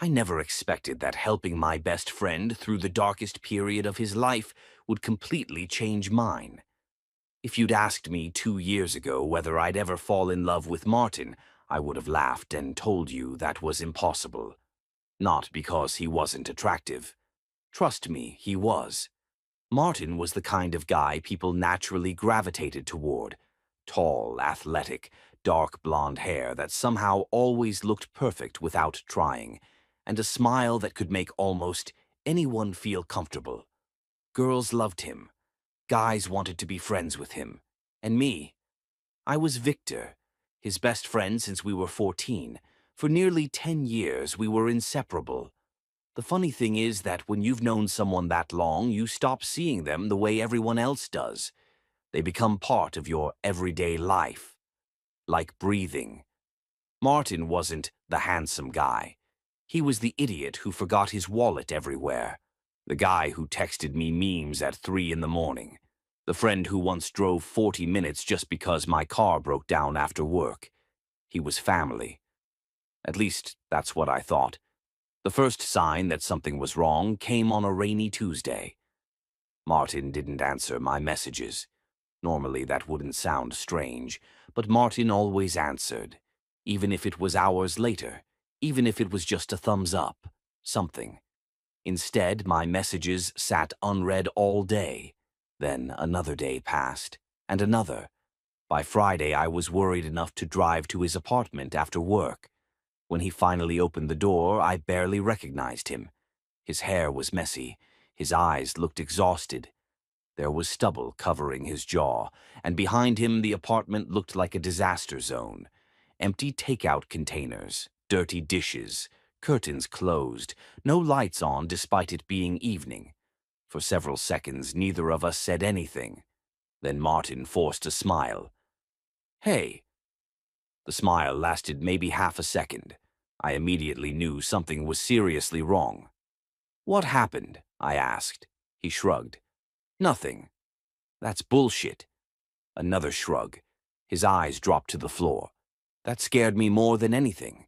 I never expected that helping my best friend through the darkest period of his life would completely change mine. If you'd asked me 2 years ago whether I'd ever fall in love with Martin, I would have laughed and told you that was impossible. Not because he wasn't attractive. Trust me, he was. Martin was the kind of guy people naturally gravitated toward. Tall, athletic, dark blonde hair that somehow always looked perfect without trying, and a smile that could make almost anyone feel comfortable. Girls loved him. Guys wanted to be friends with him. And me. I was Victor, his best friend since we were 14. For nearly 10 years, we were inseparable. The funny thing is that when you've known someone that long, you stop seeing them the way everyone else does. They become part of your everyday life. Like breathing. Martin wasn't the handsome guy. He was the idiot who forgot his wallet everywhere. The guy who texted me memes at 3 in the morning. The friend who once drove 40 minutes just because my car broke down after work. He was family. At least, that's what I thought. The first sign that something was wrong came on a rainy Tuesday. Martin didn't answer my messages. Normally that wouldn't sound strange, but Martin always answered, even if it was hours later, even if it was just a thumbs up, something. Instead, my messages sat unread all day. Then another day passed, and another. By Friday, I was worried enough to drive to his apartment after work. When he finally opened the door, I barely recognized him. His hair was messy. His eyes looked exhausted. There was stubble covering his jaw, and behind him the apartment looked like a disaster zone. Empty takeout containers, dirty dishes, curtains closed, no lights on despite it being evening. For several seconds, neither of us said anything. Then Martin forced a smile. "Hey." The smile lasted maybe half a second. I immediately knew something was seriously wrong. "What happened?" I asked. He shrugged. "Nothing." "That's bullshit." Another shrug. His eyes dropped to the floor. That scared me more than anything.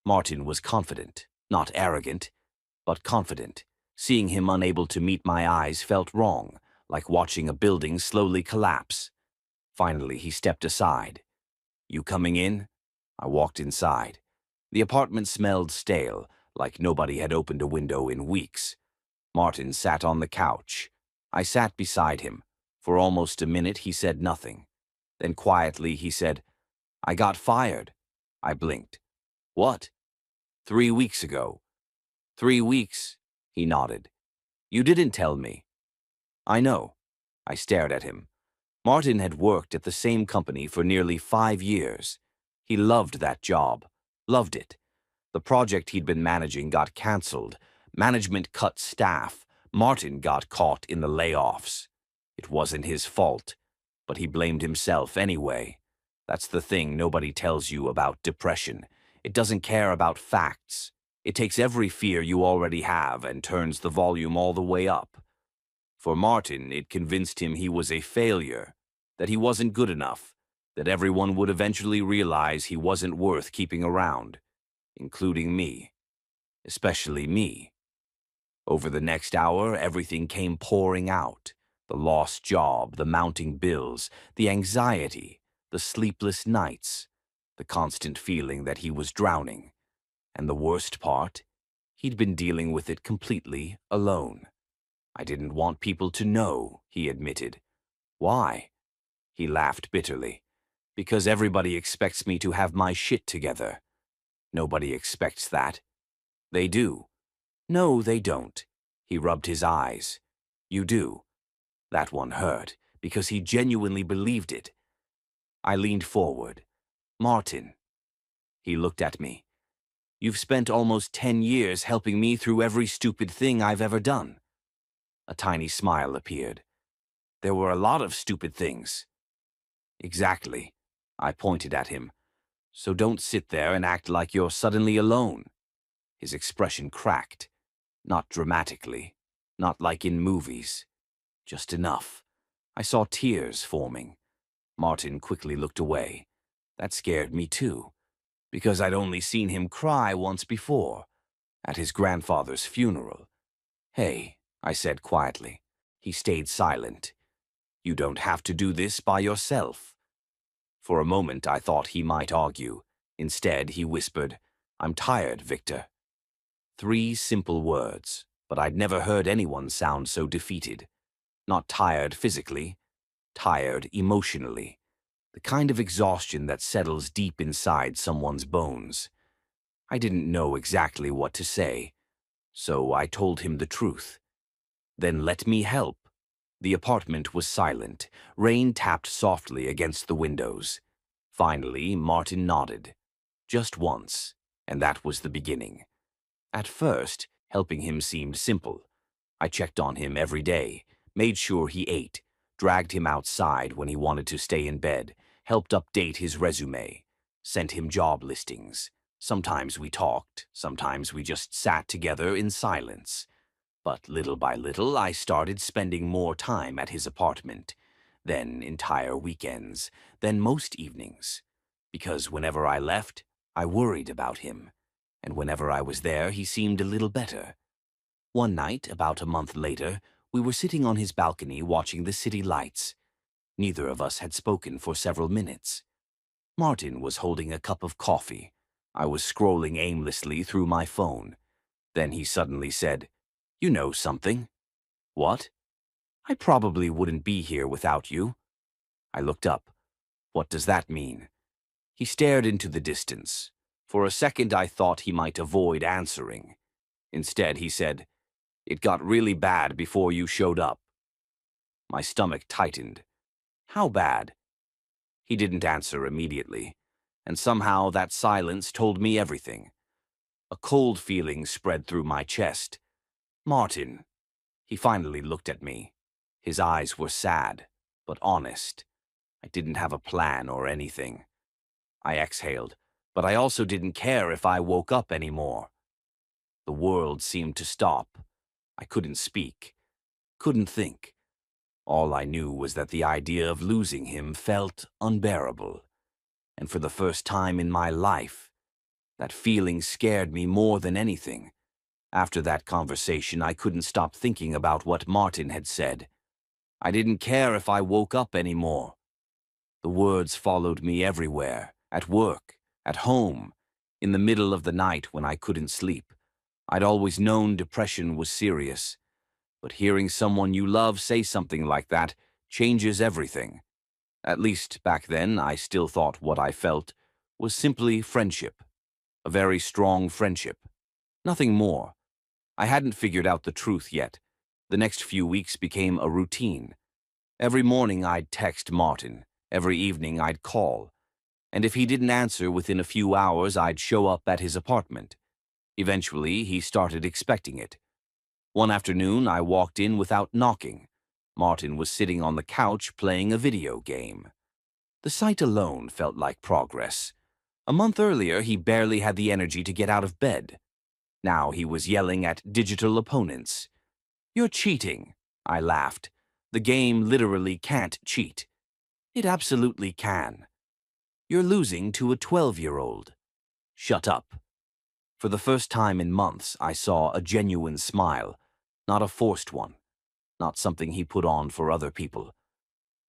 Martin was confident, not arrogant, but confident. Seeing him unable to meet my eyes felt wrong, like watching a building slowly collapse. Finally, he stepped aside. "You coming in?" I walked inside. The apartment smelled stale, like nobody had opened a window in weeks. Martin sat on the couch. I sat beside him. For almost a minute, he said nothing. Then quietly, he said, "I got fired." I blinked. "What?" "3 weeks ago." "3 weeks?" He nodded. "You didn't tell me." "I know." I stared at him. Martin had worked at the same company for nearly 5 years. He loved that job. Loved it. The project he'd been managing got cancelled. Management cut staff. Martin got caught in the layoffs. It wasn't his fault, but he blamed himself anyway. That's the thing nobody tells you about depression. It doesn't care about facts. It takes every fear you already have and turns the volume all the way up. For Martin, it convinced him he was a failure, that he wasn't good enough, that everyone would eventually realize he wasn't worth keeping around, including me, especially me. Over the next hour, everything came pouring out. The lost job, the mounting bills, the anxiety, the sleepless nights, the constant feeling that he was drowning. And the worst part, he'd been dealing with it completely alone. "I didn't want people to know," he admitted. "Why?" He laughed bitterly. "Because everybody expects me to have my shit together." "Nobody expects that." "They do." "No, they don't." He rubbed his eyes. "You do." That one hurt, because he genuinely believed it. I leaned forward. "Martin." He looked at me. "You've spent almost 10 years helping me through every stupid thing I've ever done." A tiny smile appeared. "There were a lot of stupid things." "Exactly." I pointed at him. "So don't sit there and act like you're suddenly alone." His expression cracked. Not dramatically. Not like in movies. Just enough. I saw tears forming. Martin quickly looked away. That scared me too, because I'd only seen him cry once before. at his grandfather's funeral. "Hey," I said quietly. He stayed silent. "You don't have to do this by yourself." For a moment, I thought he might argue. Instead, he whispered, "I'm tired, Victor." 3 simple words, but I'd never heard anyone sound so defeated. Not tired physically, tired emotionally. The kind of exhaustion that settles deep inside someone's bones. I didn't know exactly what to say, so I told him the truth. "Then let me help." The apartment was silent. Rain tapped softly against the windows. Finally, Martin nodded. Just once, and that was the beginning. At first, helping him seemed simple. I checked on him every day, made sure he ate, dragged him outside when he wanted to stay in bed, helped update his resume, sent him job listings. Sometimes we talked, sometimes we just sat together in silence. But little by little, I started spending more time at his apartment, then entire weekends, then most evenings. Because whenever I left, I worried about him. And whenever I was there, he seemed a little better. One night, about a month later, we were sitting on his balcony watching the city lights. Neither of us had spoken for several minutes. Martin was holding a cup of coffee. I was scrolling aimlessly through my phone. Then he suddenly said, "You know something." "What?" "I probably wouldn't be here without you." I looked up. "What does that mean?" He stared into the distance. For a second I thought he might avoid answering. Instead he said, "It got really bad before you showed up." My stomach tightened. "How bad?" He didn't answer immediately, and somehow that silence told me everything. A cold feeling spread through my chest. "Martin." He finally looked at me. His eyes were sad, but honest. I didn't have a plan or anything. I exhaled, but I also didn't care if I woke up anymore. The world seemed to stop. I couldn't speak, couldn't think. All I knew was that the idea of losing him felt unbearable. And for the first time in my life, that feeling scared me more than anything. After that conversation, I couldn't stop thinking about what Martin had said. I didn't care if I woke up anymore. The words followed me everywhere, at work, at home, in the middle of the night when I couldn't sleep. I'd always known depression was serious, but hearing someone you love say something like that changes everything. At least back then, I still thought what I felt was simply friendship. A very strong friendship. Nothing more. I hadn't figured out the truth yet. The next few weeks became a routine. Every morning I'd text Martin. Every evening I'd call. And if he didn't answer within a few hours, I'd show up at his apartment. Eventually, he started expecting it. One afternoon, I walked in without knocking. Martin was sitting on the couch playing a video game. The sight alone felt like progress. A month earlier, he barely had the energy to get out of bed. Now he was yelling at digital opponents. "You're cheating," I laughed. "The game literally can't cheat." "It absolutely can." "You're losing to a 12-year-old. "Shut up." For the first time in months, I saw a genuine smile, not a forced one, not something he put on for other people.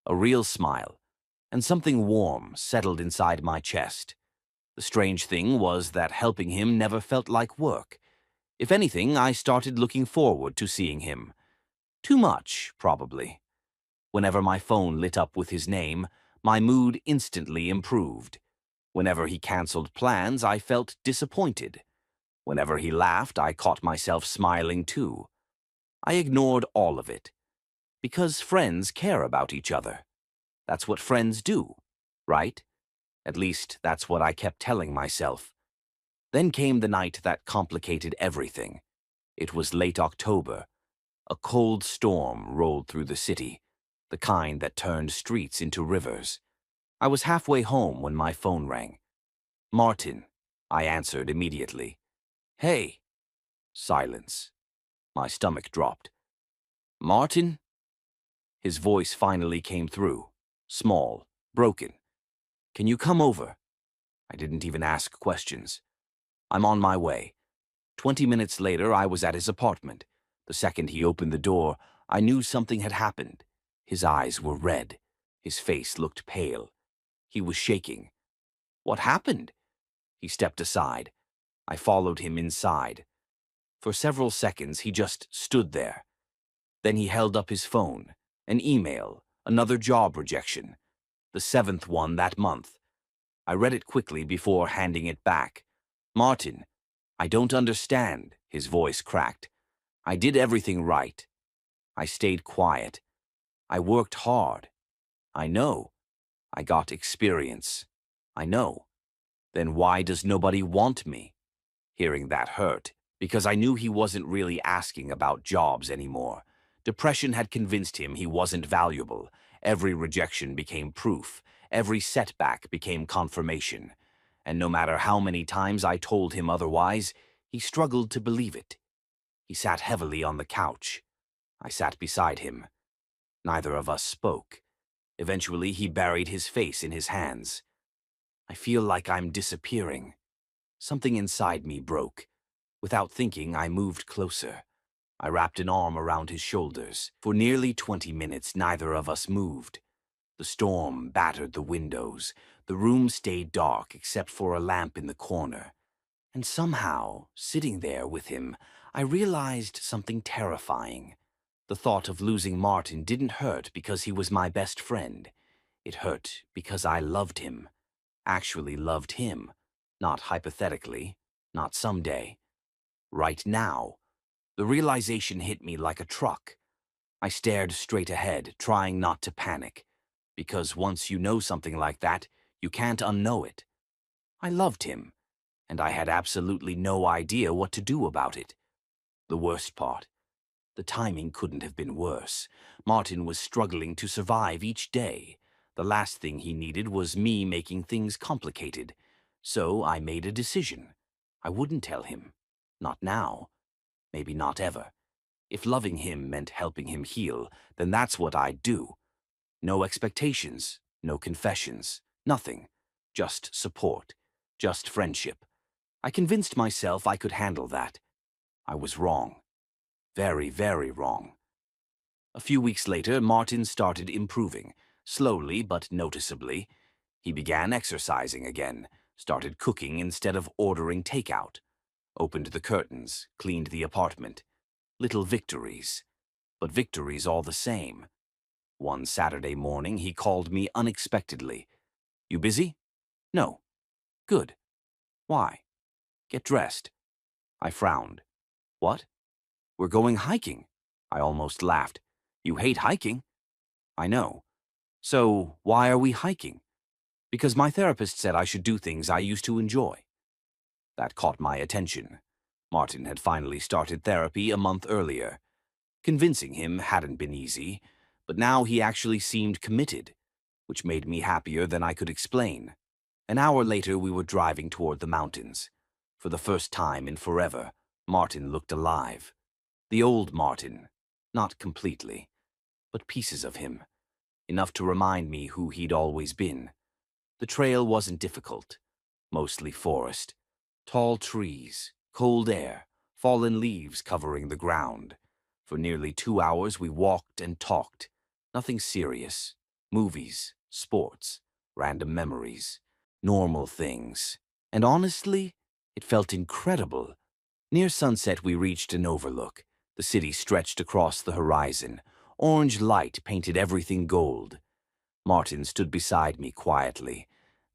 A real smile, and something warm settled inside my chest. The strange thing was that helping him never felt like work. If anything, I started looking forward to seeing him. Too much, probably. Whenever my phone lit up with his name, my mood instantly improved. Whenever he canceled plans, I felt disappointed. Whenever he laughed, I caught myself smiling too. I ignored all of it. Because friends care about each other. That's what friends do, right? At least, that's what I kept telling myself. Then came the night that complicated everything. It was late October. A cold storm rolled through the city, the kind that turned streets into rivers. I was halfway home when my phone rang. "Martin," I answered immediately. "Hey." Silence. My stomach dropped. "Martin?" His voice finally came through, small, broken. "Can you come over?" I didn't even ask questions. "I'm on my way." 20 minutes later, I was at his apartment. The second he opened the door, I knew something had happened. His eyes were red. His face looked pale. He was shaking. What happened? He stepped aside. I followed him inside. For several seconds, he just stood there. Then he held up his phone, an email, another job rejection, the seventh one that month. I read it quickly before handing it back. Martin, I don't understand, his voice cracked. I did everything right. I stayed quiet. I worked hard. I know. I got experience. I know. Then why does nobody want me? Hearing that hurt, because I knew he wasn't really asking about jobs anymore. Depression had convinced him he wasn't valuable. Every rejection became proof. Every setback became confirmation. And no matter how many times I told him otherwise, he struggled to believe it. He sat heavily on the couch. I sat beside him. Neither of us spoke. Eventually, he buried his face in his hands. I feel like I'm disappearing. Something inside me broke. Without thinking, I moved closer. I wrapped an arm around his shoulders. For nearly 20 minutes, neither of us moved. The storm battered the windows. The room stayed dark except for a lamp in the corner. And somehow, sitting there with him, I realized something terrifying. The thought of losing Martin didn't hurt because he was my best friend. It hurt because I loved him. Actually loved him. Not hypothetically. Not someday. Right now. The realization hit me like a truck. I stared straight ahead, trying not to panic. Because once you know something like that, you can't unknow it. I loved him, and I had absolutely no idea what to do about it. The worst part, the timing couldn't have been worse. Martin was struggling to survive each day. The last thing he needed was me making things complicated. So I made a decision. I wouldn't tell him. Not now. Maybe not ever. If loving him meant helping him heal, then that's what I'd do. No expectations, no confessions, nothing. Just support. Just friendship. I convinced myself I could handle that. I was wrong. Very, very wrong. A few weeks later, Martin started improving, slowly but noticeably. He began exercising again, started cooking instead of ordering takeout, opened the curtains, cleaned the apartment. Little victories, but victories all the same. One Saturday morning, he called me unexpectedly. You busy? No. Good. Why? Get dressed. I frowned. What? We're going hiking. I almost laughed. You hate hiking? I know. So, why are we hiking? Because my therapist said I should do things I used to enjoy. That caught my attention. Martin had finally started therapy a month earlier. Convincing him hadn't been easy, but now he actually seemed committed, which made me happier than I could explain. An hour later, we were driving toward the mountains. For the first time in forever, Martin looked alive. The old Martin. Not completely, but pieces of him. Enough to remind me who he'd always been. The trail wasn't difficult. Mostly forest. Tall trees, cold air, fallen leaves covering the ground. For nearly 2 hours we walked and talked. Nothing serious. Movies, sports, random memories, normal things. And honestly, it felt incredible. Near sunset we reached an overlook. The city stretched across the horizon. Orange light painted everything gold. Martin stood beside me quietly.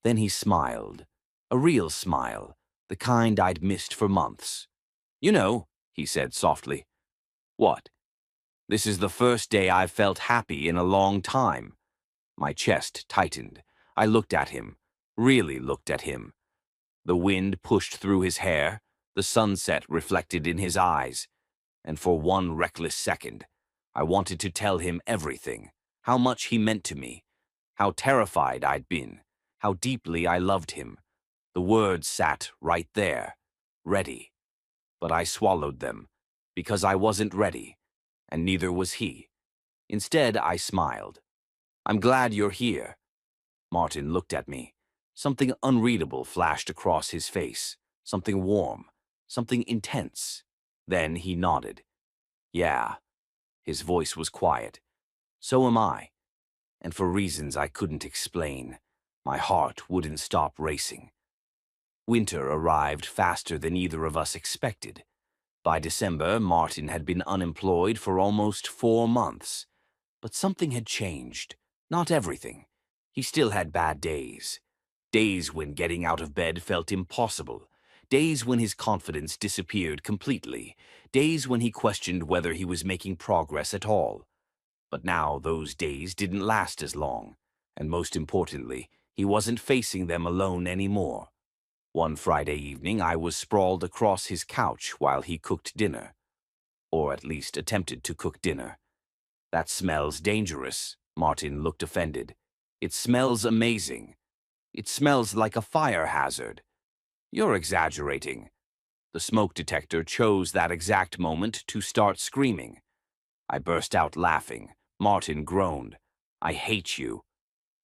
Then he smiled. A real smile, the kind I'd missed for months. You know, he said softly. What? This is the first day I've felt happy in a long time. My chest tightened. I looked at him, really looked at him. The wind pushed through his hair, the sunset reflected in his eyes, and for one reckless second, I wanted to tell him everything, how much he meant to me, how terrified I'd been, how deeply I loved him. The words sat right there, ready. But I swallowed them, because I wasn't ready, and neither was he. Instead, I smiled. I'm glad you're here. Martin looked at me. Something unreadable flashed across his face, something warm, something intense. Then he nodded. Yeah, his voice was quiet. So am I, and for reasons I couldn't explain, my heart wouldn't stop racing. Winter arrived faster than either of us expected. By December, Martin had been unemployed for almost 4 months. But something had changed. Not everything. He still had bad days. Days when getting out of bed felt impossible. Days when his confidence disappeared completely. Days when he questioned whether he was making progress at all. But now those days didn't last as long. And most importantly, he wasn't facing them alone anymore. One Friday evening, I was sprawled across his couch while he cooked dinner. Or at least attempted to cook dinner. That smells dangerous, Martin looked offended. It smells amazing. It smells like a fire hazard. You're exaggerating. The smoke detector chose that exact moment to start screaming. I burst out laughing. Martin groaned. I hate you.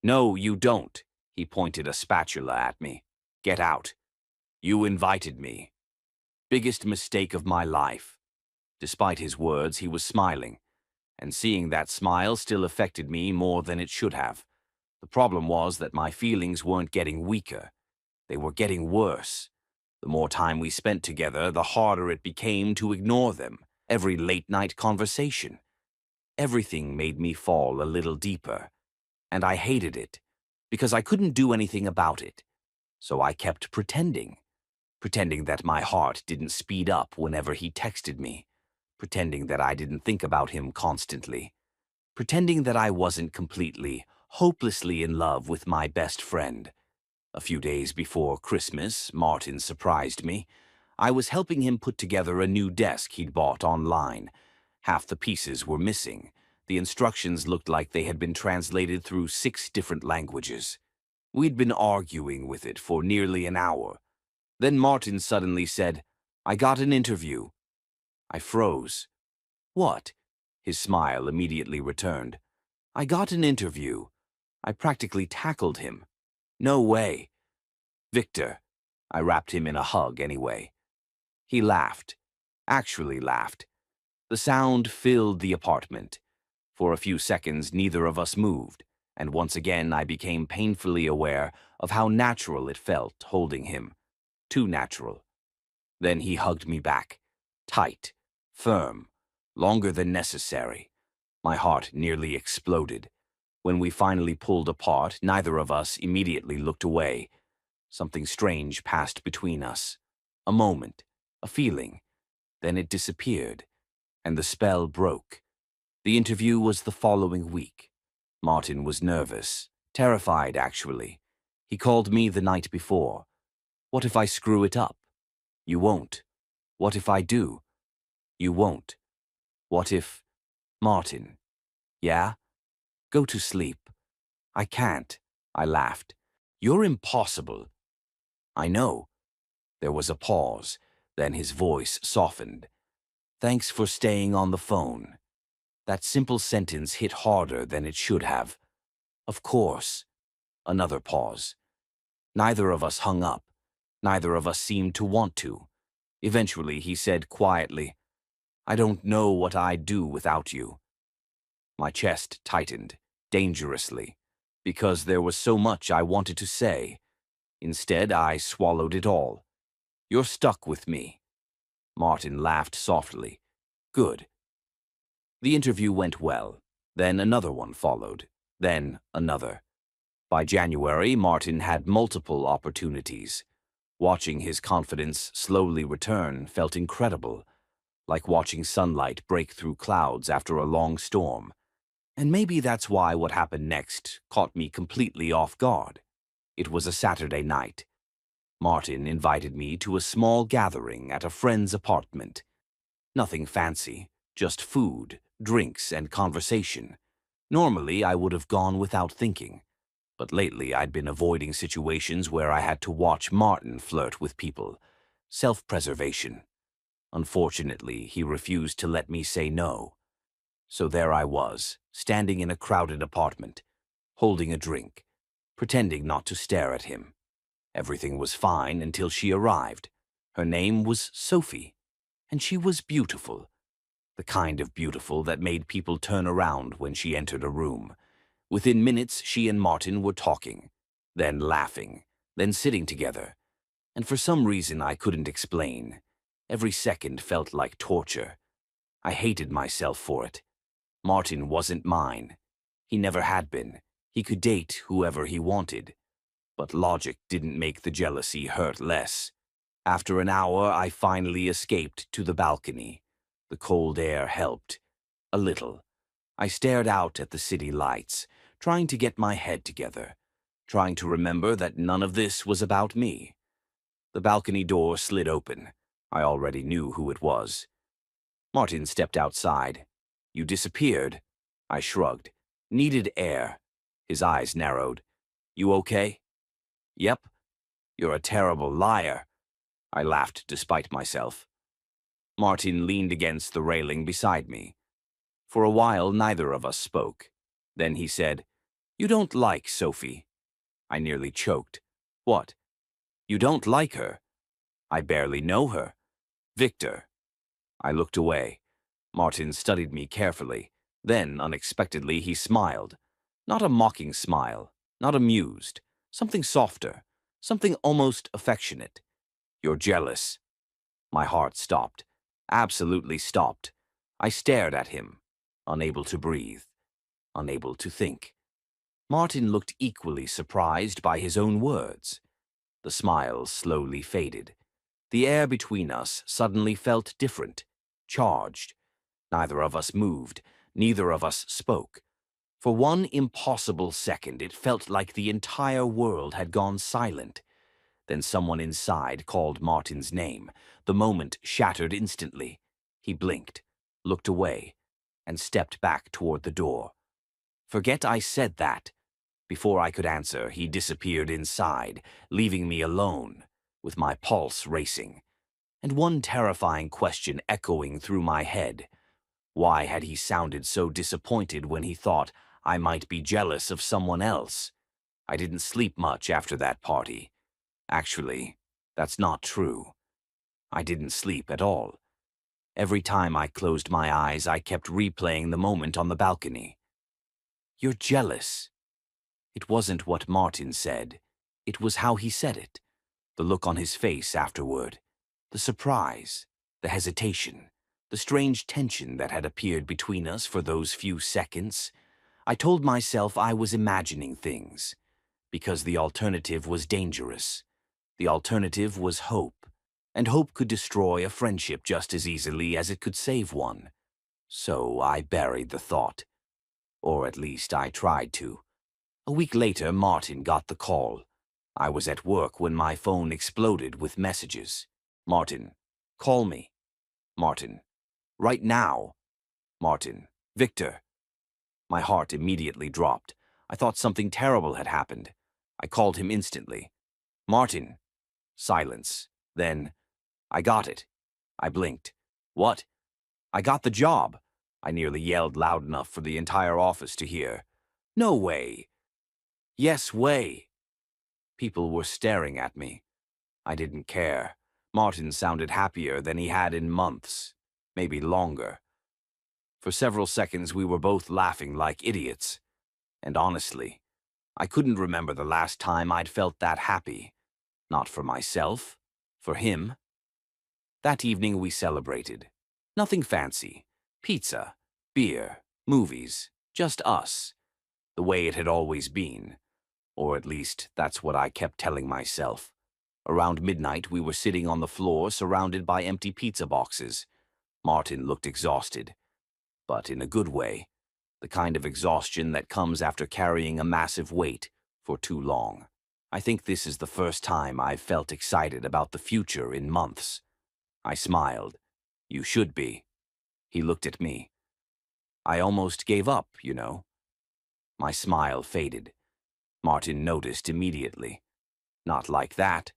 No, you don't. He pointed a spatula at me. Get out. You invited me. Biggest mistake of my life. Despite his words, he was smiling. And seeing that smile still affected me more than it should have. The problem was that my feelings weren't getting weaker. They were getting worse. The more time we spent together, the harder it became to ignore them. Every late-night conversation. Everything made me fall a little deeper. And I hated it, because I couldn't do anything about it. So I kept pretending. Pretending that my heart didn't speed up whenever he texted me. Pretending that I didn't think about him constantly. Pretending that I wasn't completely, hopelessly in love with my best friend. A few days before Christmas, Martin surprised me. I was helping him put together a new desk he'd bought online. Half the pieces were missing. The instructions looked like they had been translated through 6 different languages. We'd been arguing with it for nearly an hour. Then Martin suddenly said, I got an interview. I froze. What? His smile immediately returned. I got an interview. I practically tackled him. No way. Victor. I wrapped him in a hug anyway. He laughed. Actually laughed. The sound filled the apartment. For a few seconds, neither of us moved, and once again I became painfully aware of how natural it felt holding him. Too natural. Then he hugged me back. Tight. Firm. Longer than necessary. My heart nearly exploded. When we finally pulled apart, neither of us immediately looked away. Something strange passed between us. A moment. A feeling. Then it disappeared. And the spell broke. The interview was the following week. Martin was nervous. Terrified, actually. He called me the night before. What if I screw it up? You won't. What if I do? You won't. What if... Martin. Yeah? Go to sleep. I can't. I laughed. You're impossible. I know. There was a pause. Then his voice softened. Thanks for staying on the phone. That simple sentence hit harder than it should have. Of course. Another pause. Neither of us hung up. Neither of us seemed to want to. Eventually, he said quietly, I don't know what I'd do without you. My chest tightened, dangerously, because there was so much I wanted to say. Instead, I swallowed it all. You're stuck with me. Martin laughed softly. Good. The interview went well. Then another one followed. Then another. By January, Martin had multiple opportunities. Watching his confidence slowly return felt incredible, like watching sunlight break through clouds after a long storm. And maybe that's why what happened next caught me completely off guard. It was a Saturday night. Martin invited me to a small gathering at a friend's apartment. Nothing fancy, just food, drinks, and conversation. Normally, I would have gone without thinking. But lately, I'd been avoiding situations where I had to watch Martin flirt with people. Self-preservation. Unfortunately, he refused to let me say no. So there I was, standing in a crowded apartment, holding a drink, pretending not to stare at him. Everything was fine until she arrived. Her name was Sophie, and she was beautiful, the kind of beautiful that made people turn around when she entered a room. Within minutes, she and Martin were talking, then laughing, then sitting together. And for some reason I couldn't explain, every second felt like torture. I hated myself for it. Martin wasn't mine. He never had been. He could date whoever he wanted. But logic didn't make the jealousy hurt less. After an hour, I finally escaped to the balcony. The cold air helped. A little. I stared out at the city lights, trying to get my head together, trying to remember that none of this was about me. The balcony door slid open. I already knew who it was. Martin stepped outside. "You disappeared." I shrugged. "Needed air." His eyes narrowed. "You okay?" "Yep." "You're a terrible liar." I laughed despite myself. Martin leaned against the railing beside me. For a while, neither of us spoke. Then he said, "You don't like Sophie." I nearly choked. "What? You don't like her?" "I barely know her." "Victor." I looked away. Martin studied me carefully. Then, unexpectedly, he smiled. Not a mocking smile, not amused. Something softer, something almost affectionate. "You're jealous." My heart stopped. Absolutely stopped. I stared at him, unable to breathe, unable to think. Martin looked equally surprised by his own words. The smile slowly faded. The air between us suddenly felt different, charged. Neither of us moved, neither of us spoke. For one impossible second, it felt like the entire world had gone silent. Then someone inside called Martin's name. The moment shattered instantly. He blinked, looked away, and stepped back toward the door. Forget I said that. Before I could answer, he disappeared inside, leaving me alone, with my pulse racing, and one terrifying question echoing through my head. Why had he sounded so disappointed when he thought I might be jealous of someone else? I didn't sleep much after that party. Actually, that's not true. I didn't sleep at all. Every time I closed my eyes, I kept replaying the moment on the balcony. "You're jealous." It wasn't what Martin said. It was how he said it. The look on his face afterward. The surprise. The hesitation. The strange tension that had appeared between us for those few seconds. I told myself I was imagining things, because the alternative was dangerous. The alternative was hope, and hope could destroy a friendship just as easily as it could save one. So I buried the thought. Or at least I tried to. A week later, Martin got the call. I was at work when my phone exploded with messages. "Martin, call me." "Martin, right now." "Martin, Victor." My heart immediately dropped. I thought something terrible had happened. I called him instantly. "Martin." Silence. Then, "I got it." I blinked. "What?" "I got the job." I nearly yelled loud enough for the entire office to hear. "No way." "Yes way." People were staring at me. I didn't care. Martin sounded happier than he had in months, maybe longer. For several seconds we were both laughing like idiots. And honestly, I couldn't remember the last time I'd felt that happy. Not for myself, for him. That evening we celebrated. Nothing fancy. Pizza, beer, movies, just us. The way it had always been. Or at least, that's what I kept telling myself. Around midnight, we were sitting on the floor surrounded by empty pizza boxes. Martin looked exhausted, but in a good way. The kind of exhaustion that comes after carrying a massive weight for too long. I think this is the first time I've felt excited about the future in months. I smiled. "You should be." He looked at me. "I almost gave up, you know." My smile faded. Martin noticed immediately. "Not like that."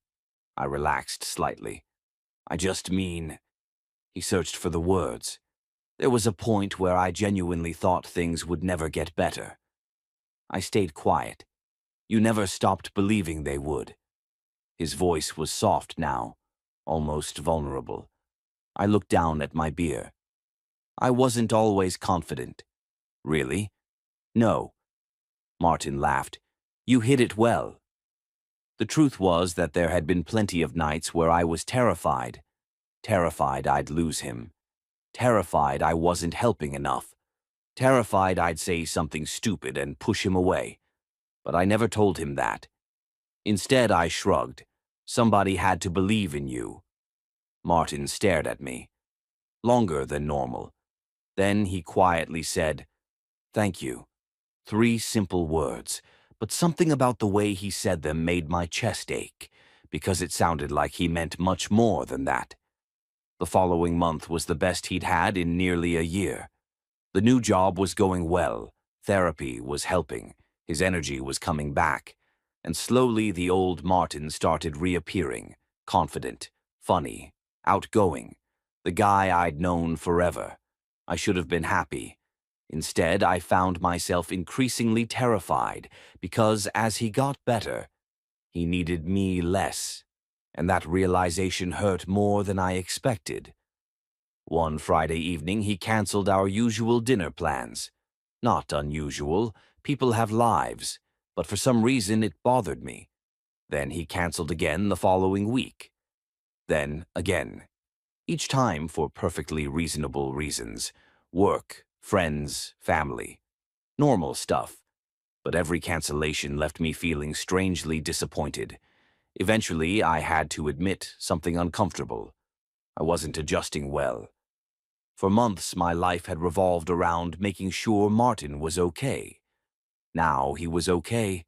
I relaxed slightly. "I just mean—" He searched for the words. There was a point where I genuinely thought things would never get better. I stayed quiet. "You never stopped believing they would." His voice was soft now. almost vulnerable. I looked down at my beer. I wasn't always confident. Really? No. Martin laughed. You hid it well. The truth was that there had been plenty of nights where I was terrified. Terrified I'd lose him. Terrified I wasn't helping enough. Terrified I'd say something stupid and push him away. But I never told him that. Instead, I shrugged. Somebody had to believe in you. Martin stared at me. Longer than normal. Then he quietly said, "Thank you." 3 simple words, but something about the way he said them made my chest ache, because it sounded like he meant much more than that. The following month was the best he'd had in nearly a year. The new job was going well, therapy was helping, his energy was coming back, and slowly the old Martin started reappearing, confident, funny, outgoing, the guy I'd known forever. I should have been happy. Instead, I found myself increasingly terrified because as he got better, he needed me less, and that realization hurt more than I expected. One Friday evening, he canceled our usual dinner plans. Not unusual, people have lives, but for some reason it bothered me. Then he canceled again the following week. Then again. Each time for perfectly reasonable reasons. Work, friends, family. Normal stuff. But every cancellation left me feeling strangely disappointed. Eventually, I had to admit something uncomfortable. I wasn't adjusting well. For months, my life had revolved around making sure Martin was okay. Now he was okay,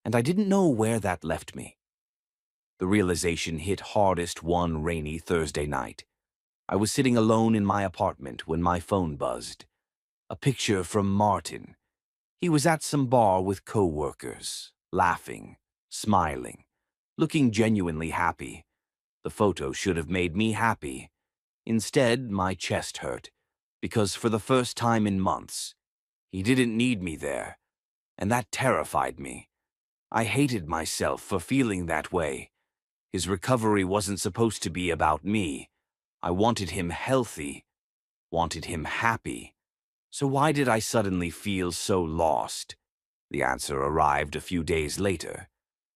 and I didn't know where that left me. The realization hit hardest one rainy Thursday night. I was sitting alone in my apartment when my phone buzzed. A picture from Martin. He was at some bar with co-workers, laughing, smiling, looking genuinely happy. The photo should have made me happy. Instead, my chest hurt, because for the first time in months, he didn't need me there, and that terrified me. I hated myself for feeling that way. His recovery wasn't supposed to be about me. I wanted him healthy, wanted him happy. So why did I suddenly feel so lost? The answer arrived a few days later,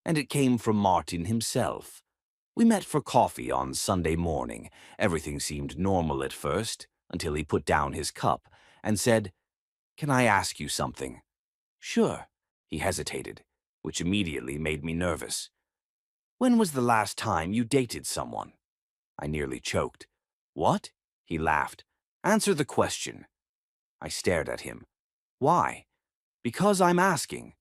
and it came from Martin himself. We met for coffee on Sunday morning. Everything seemed normal at first, until he put down his cup and said, "Can I ask you something?" "Sure." He hesitated, which immediately made me nervous. "When was the last time you dated someone?" I nearly choked. "What?" He laughed. "Answer the question." I stared at him. "Why?" "Because I'm asking."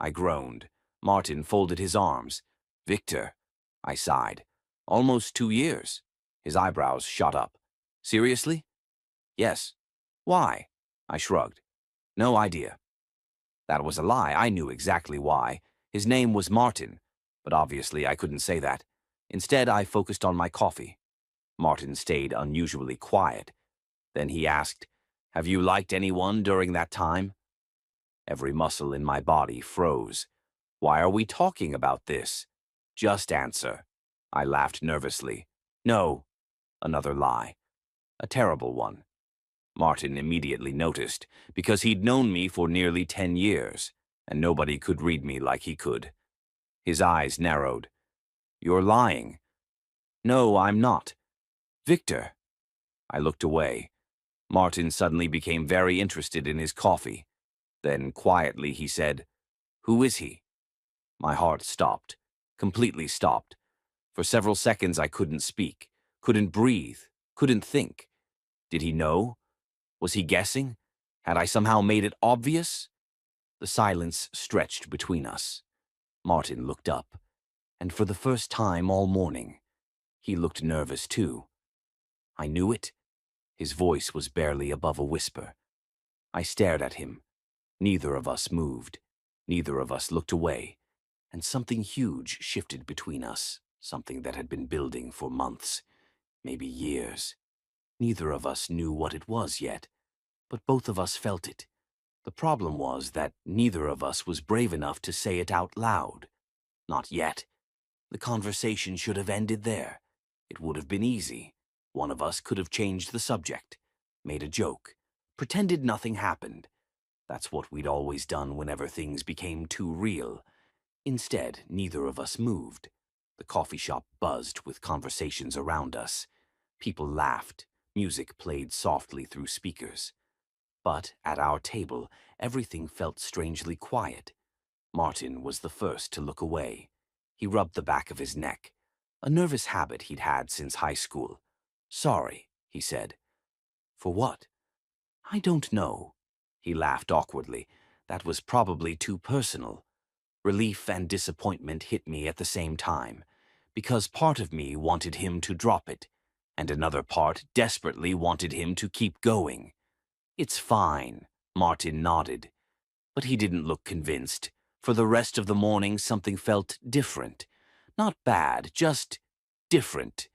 I groaned. Martin folded his arms. "Victor," I sighed. "Almost 2 years." His eyebrows shot up. "Seriously?" "Yes." "Why?" I shrugged. "No idea." That was a lie. I knew exactly why. His name was Martin, but obviously I couldn't say that. Instead, I focused on my coffee. Martin stayed unusually quiet. Then he asked, "Have you liked anyone during that time?" Every muscle in my body froze. "Why are we talking about this?" "Just answer." I laughed nervously. "No." Another lie. A terrible one. Martin immediately noticed, because he'd known me for nearly 10 years, and nobody could read me like he could. His eyes narrowed. "You're lying." "No, I'm not." "Victor." I looked away. Martin suddenly became very interested in his coffee. Then, quietly, he said, "Who is he?" My heart stopped, completely stopped. For several seconds I couldn't speak, couldn't breathe, couldn't think. Did he know? Was he guessing? Had I somehow made it obvious? The silence stretched between us. Martin looked up, and for the first time all morning, he looked nervous too. I knew it. His voice was barely above a whisper. I stared at him. Neither of us moved. Neither of us looked away. And something huge shifted between us, something that had been building for months, maybe years. Neither of us knew what it was yet, but both of us felt it. The problem was that neither of us was brave enough to say it out loud. Not yet. The conversation should have ended there. It would have been easy. One of us could have changed the subject, made a joke, pretended nothing happened. That's what we'd always done whenever things became too real. Instead, neither of us moved. The coffee shop buzzed with conversations around us. People laughed. Music played softly through speakers. But at our table, everything felt strangely quiet. Martin was the first to look away. He rubbed the back of his neck, a nervous habit he'd had since high school. "Sorry," he said. "For what?" "I don't know." He laughed awkwardly. That was probably too personal. Relief and disappointment hit me at the same time, because part of me wanted him to drop it, and another part desperately wanted him to keep going. "It's fine," Martin nodded. But he didn't look convinced. For the rest of the morning, something felt different. Not bad, just different.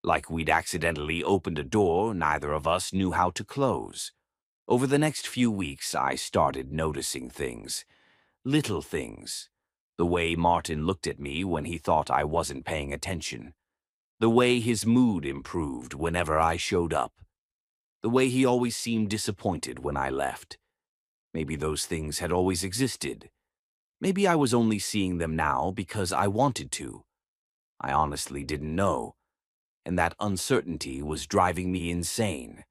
Like we'd accidentally opened a door neither of us knew how to close. Over the next few weeks, I started noticing things. Little things. The way Martin looked at me when he thought I wasn't paying attention. The way his mood improved whenever I showed up. The way he always seemed disappointed when I left. Maybe those things had always existed. Maybe I was only seeing them now because I wanted to. I honestly didn't know, and that uncertainty was driving me insane.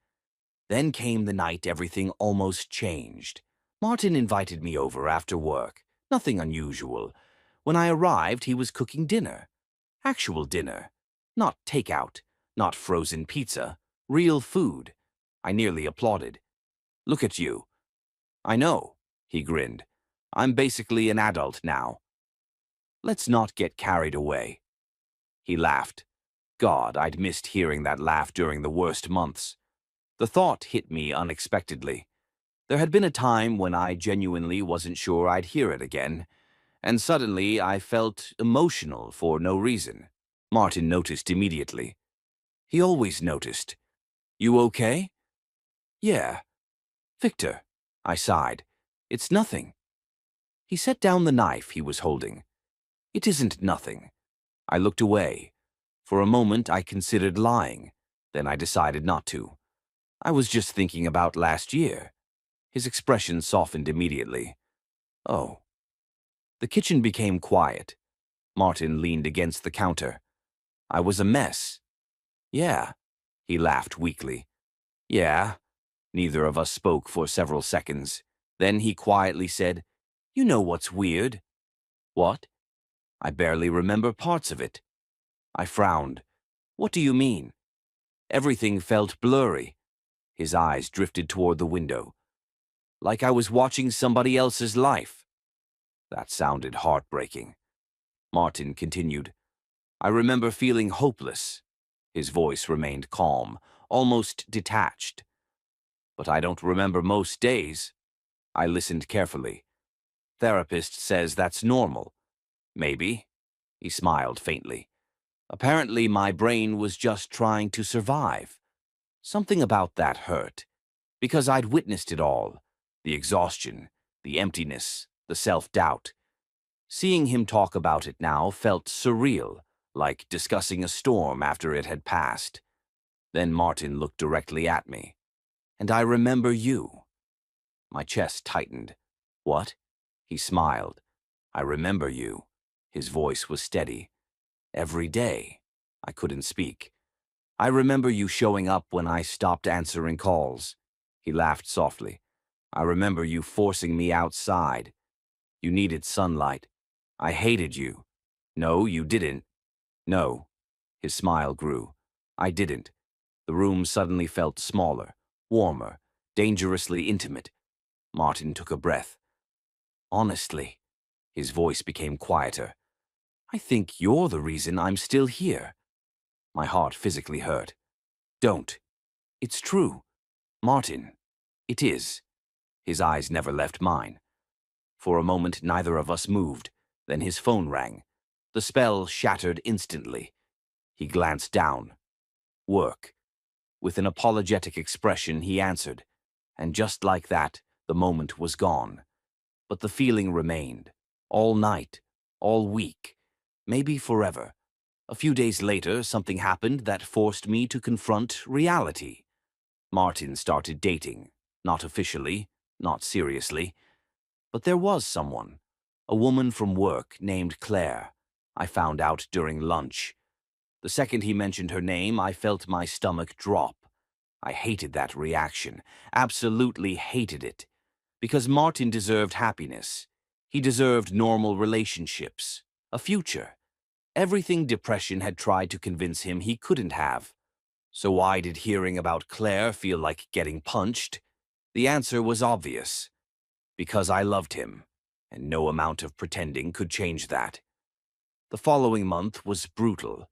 Then came the night everything almost changed. Martin invited me over after work. Nothing unusual. When I arrived, he was cooking dinner. Actual dinner. Not takeout, not frozen pizza. Real food. I nearly applauded. "Look at you." "I know," he grinned. "I'm basically an adult now." "Let's not get carried away." He laughed. God, I'd missed hearing that laugh during the worst months. The thought hit me unexpectedly. There had been a time when I genuinely wasn't sure I'd hear it again, and suddenly I felt emotional for no reason. Martin noticed immediately. He always noticed. "You okay?" "Yeah." "Victor," I sighed. "It's nothing." He set down the knife he was holding. "It isn't nothing." I looked away. For a moment I considered lying. Then I decided not to. "I was just thinking about last year." His expression softened immediately. "Oh." The kitchen became quiet. Martin leaned against the counter. "I was a mess." "Yeah." He laughed weakly. "Yeah." Neither of us spoke for several seconds. Then he quietly said, "You know what's weird?" "What?" "I barely remember parts of it." I frowned. "What do you mean?" Everything felt blurry. His eyes drifted toward the window. "Like I was watching somebody else's life." That sounded heartbreaking. Martin continued, "I remember feeling hopeless." His voice remained calm, almost detached. "But I don't remember most days." I listened carefully. "Therapist says that's normal." "Maybe." He smiled faintly. "Apparently my brain was just trying to survive." Something about that hurt. Because I'd witnessed it all. The exhaustion, the emptiness, the self-doubt. Seeing him talk about it now felt surreal, like discussing a storm after it had passed. Then Martin looked directly at me. "And I remember you." My chest tightened. "What?" He smiled. "I remember you." His voice was steady. "Every day." I couldn't speak. "I remember you showing up when I stopped answering calls." He laughed softly. "I remember you forcing me outside. You needed sunlight. I hated you." "No, you didn't." "No." His smile grew. "I didn't." The room suddenly felt smaller, warmer, dangerously intimate. Martin took a breath. "Honestly," his voice became quieter, "I think you're the reason I'm still here." My heart physically hurt. "Don't." "It's true. Martin." "It is." His eyes never left mine. For a moment, neither of us moved. Then his phone rang. The spell shattered instantly. He glanced down. "Work." With an apologetic expression, he answered. And just like that, the moment was gone. But the feeling remained. All night, all week, maybe forever. A few days later, something happened that forced me to confront reality. Martin started dating. Not officially, not seriously. But there was someone. A woman from work named Claire. I found out during lunch. The second he mentioned her name, I felt my stomach drop. I hated that reaction. Absolutely hated it. Because Martin deserved happiness. He deserved normal relationships. A future. Everything depression had tried to convince him he couldn't have. So why did hearing about Claire feel like getting punched? The answer was obvious. Because I loved him, and no amount of pretending could change that. The following month was brutal.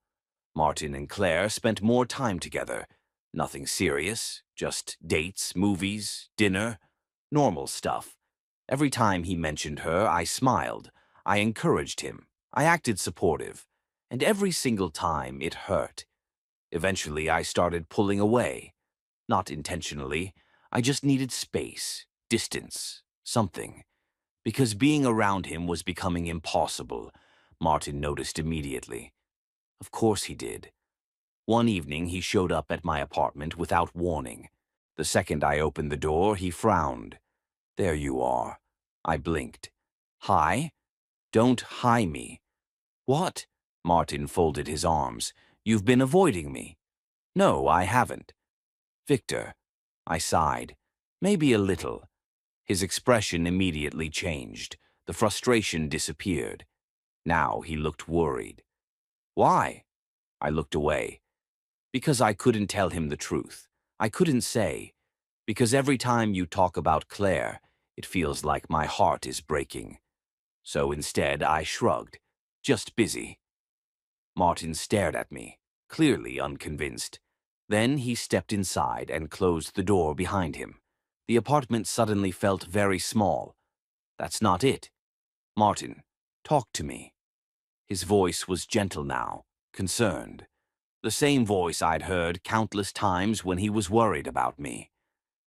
Martin and Claire spent more time together. Nothing serious, just dates, movies, dinner, normal stuff. Every time he mentioned her, I smiled. I encouraged him. I acted supportive. And every single time, it hurt. Eventually, I started pulling away. Not intentionally. I just needed space, distance, something. Because being around him was becoming impossible. Martin noticed immediately. Of course he did. One evening, he showed up at my apartment without warning. The second I opened the door, he frowned. There you are. I blinked. Hi? Don't hi me. What? Martin folded his arms. You've been avoiding me. No, I haven't. Victor. I sighed. Maybe a little. His expression immediately changed. The frustration disappeared. Now he looked worried. Why? I looked away. Because I couldn't tell him the truth. I couldn't say. Because every time you talk about Claire, it feels like my heart is breaking. So instead, I shrugged. Just busy. Martin stared at me, clearly unconvinced. Then he stepped inside and closed the door behind him. The apartment suddenly felt very small. That's not it. Martin, talk to me. His voice was gentle now, concerned. The same voice I'd heard countless times when he was worried about me.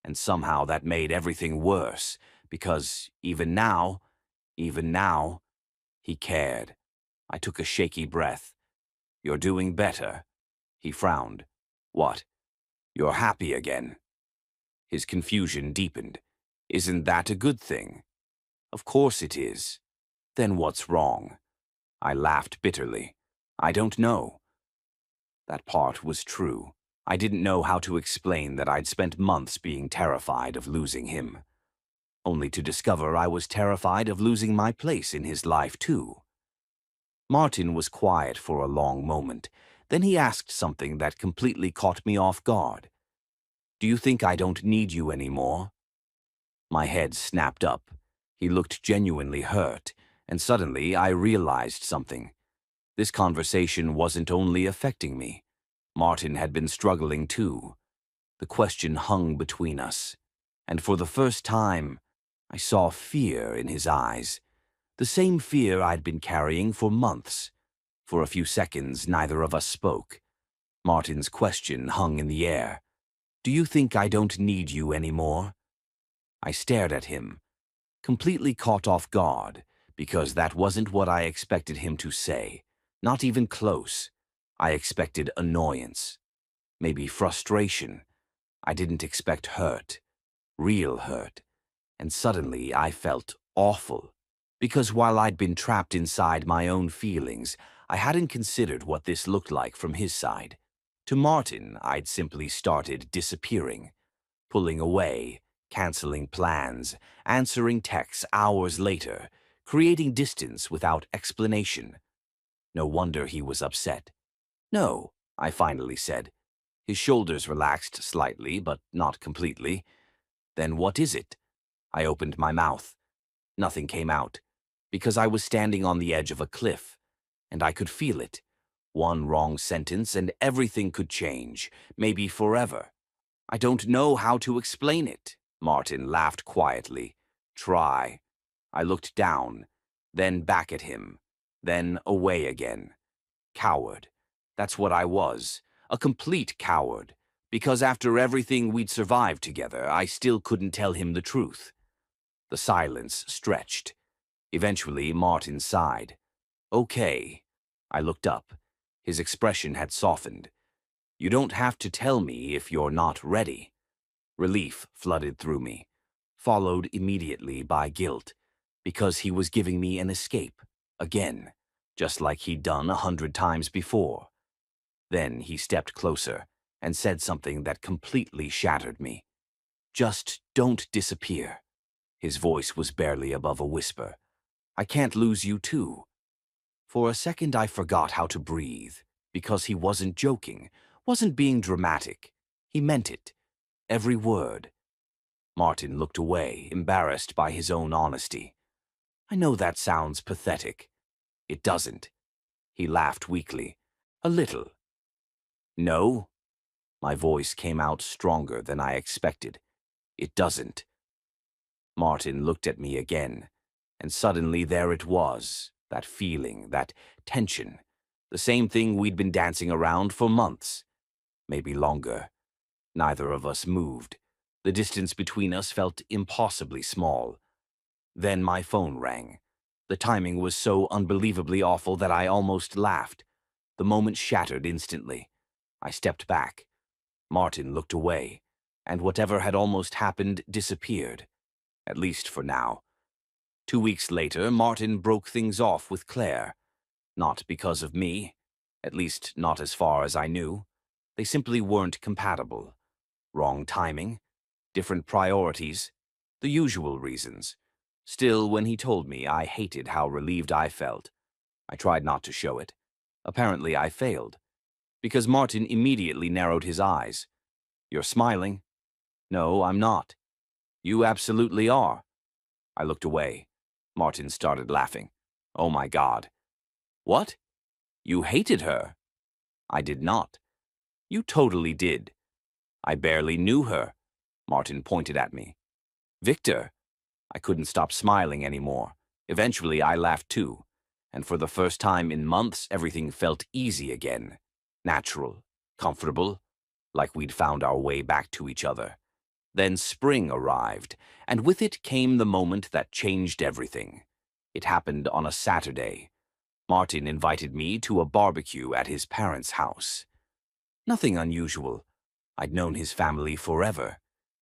And somehow that made everything worse, because even now, he cared. I took a shaky breath. You're doing better. He frowned. What? You're happy again. His confusion deepened. Isn't that a good thing? Of course it is. Then what's wrong? I laughed bitterly. I don't know. That part was true. I didn't know how to explain that I'd spent months being terrified of losing him. Only to discover I was terrified of losing my place in his life, too. Martin was quiet for a long moment. Then he asked something that completely caught me off guard. Do you think I don't need you anymore? My head snapped up. He looked genuinely hurt, and suddenly I realized something. This conversation wasn't only affecting me. Martin had been struggling too. The question hung between us, and for the first time, I saw fear in his eyes. The same fear I'd been carrying for months. For a few seconds, neither of us spoke. Martin's question hung in the air. Do you think I don't need you anymore? I stared at him, completely caught off guard, because that wasn't what I expected him to say. Not even close. I expected annoyance. Maybe frustration. I didn't expect hurt. Real hurt. And suddenly I felt awful. Because while I'd been trapped inside my own feelings, I hadn't considered what this looked like from his side. To Martin, I'd simply started disappearing, pulling away, canceling plans, answering texts hours later, creating distance without explanation. No wonder he was upset. No, I finally said. His shoulders relaxed slightly, but not completely. Then what is it? I opened my mouth. Nothing came out, because I was standing on the edge of a cliff, and I could feel it. One wrong sentence and everything could change, maybe forever. I don't know how to explain it. Martin laughed quietly. Try. I looked down, then back at him, then away again. Coward. That's what I was. A complete coward. Because after everything we'd survived together, I still couldn't tell him the truth. The silence stretched. Eventually, Martin sighed. Okay. I looked up. His expression had softened. "You don't have to tell me if you're not ready." Relief flooded through me, followed immediately by guilt, because he was giving me an escape, again, just like he'd done 100 times before. Then he stepped closer and said something that completely shattered me. "Just don't disappear." His voice was barely above a whisper. "I can't lose you too." For a second I forgot how to breathe, because he wasn't joking, wasn't being dramatic. He meant it. Every word. Martin looked away, embarrassed by his own honesty. "I know that sounds pathetic." "It doesn't." He laughed weakly. "A little." "No." My voice came out stronger than I expected. "It doesn't." Martin looked at me again, and suddenly there it was, that feeling, that tension, the same thing we'd been dancing around for months, maybe longer. Neither of us moved. The distance between us felt impossibly small. Then my phone rang. The timing was so unbelievably awful that I almost laughed. The moment shattered instantly. I stepped back. Martin looked away, and whatever had almost happened disappeared, at least for now. 2 weeks later, Martin broke things off with Claire. Not because of me, at least not as far as I knew. They simply weren't compatible. Wrong timing, different priorities, the usual reasons. Still, when he told me, I hated how relieved I felt. I tried not to show it. Apparently, I failed, because Martin immediately narrowed his eyes. "You're smiling." "No, I'm not." "You absolutely are." I looked away. Martin started laughing. "Oh my God." "What? You hated her?" "I did not." "You totally did." "I barely knew her." Martin pointed at me. "Victor." I couldn't stop smiling anymore. Eventually, I laughed too. And for the first time in months, everything felt easy again. Natural, comfortable, like we'd found our way back to each other. Then spring arrived, and with it came the moment that changed everything. It happened on a Saturday. Martin invited me to a barbecue at his parents' house. Nothing unusual. I'd known his family forever.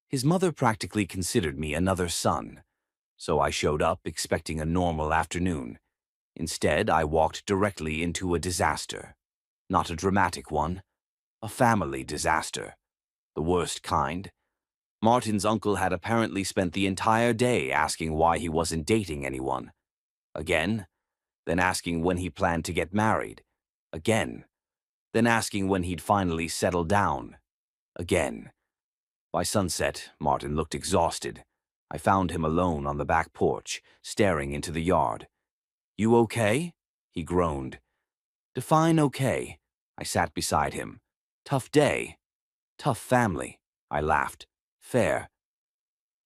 His mother practically considered me another son. So I showed up expecting a normal afternoon. Instead, I walked directly into a disaster. Not a dramatic one. A family disaster. The worst kind. Martin's uncle had apparently spent the entire day asking why he wasn't dating anyone. Again. Then asking when he planned to get married. Again. Then asking when he'd finally settle down. Again. By sunset, Martin looked exhausted. I found him alone on the back porch, staring into the yard. "You okay?" he groaned. "Define okay." I sat beside him. "Tough day." "Tough family." I laughed. "Fair."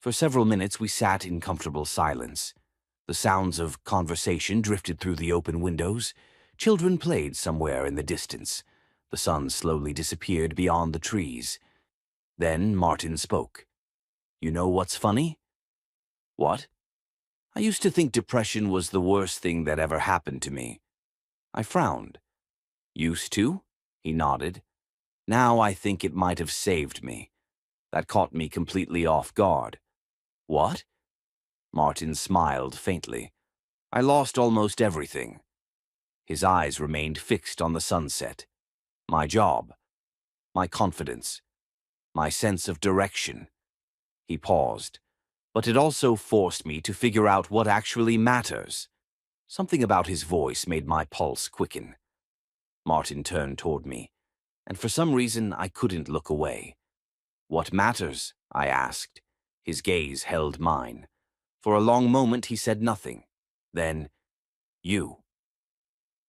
For several minutes we sat in comfortable silence. The sounds of conversation drifted through the open windows. Children played somewhere in the distance. The sun slowly disappeared beyond the trees. Then Martin spoke. "You know what's funny?" "What?" "I used to think depression was the worst thing that ever happened to me." I frowned. "Used to?" He nodded. "Now I think it might have saved me. That caught me completely off guard." "What?" Martin smiled faintly. "I lost almost everything." His eyes remained fixed on the sunset. My job. My confidence. My sense of direction. He paused. But it also forced me to figure out what actually matters. Something about his voice made my pulse quicken. Martin turned toward me, and for some reason I couldn't look away. "What matters?" I asked. His gaze held mine. For a long moment he said nothing. Then, "You."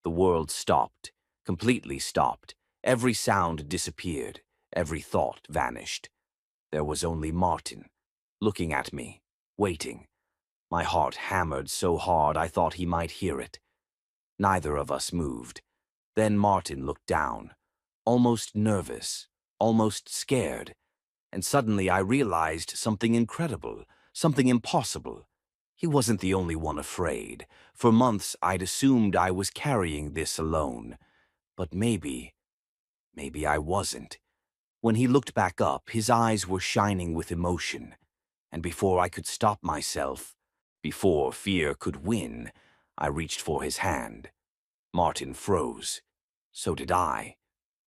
The world stopped, completely stopped. Every sound disappeared, every thought vanished. There was only Martin, looking at me, waiting. My heart hammered so hard I thought he might hear it. Neither of us moved. Then Martin looked down, almost nervous, almost scared, and suddenly I realized something incredible, something impossible. He wasn't the only one afraid. For months I'd assumed I was carrying this alone. But maybe I wasn't. When he looked back up, his eyes were shining with emotion, and before I could stop myself, before fear could win, I reached for his hand. Martin froze. So did I.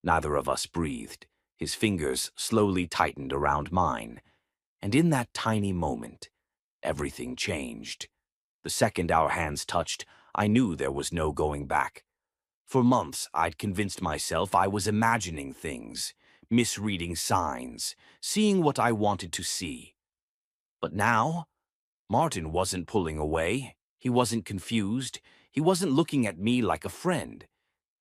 Neither of us breathed. His fingers slowly tightened around mine, and in that tiny moment, everything changed. The second our hands touched, I knew there was no going back. For months, I'd convinced myself I was imagining things, misreading signs, seeing what I wanted to see. But now, Martin wasn't pulling away. He wasn't confused. He wasn't looking at me like a friend.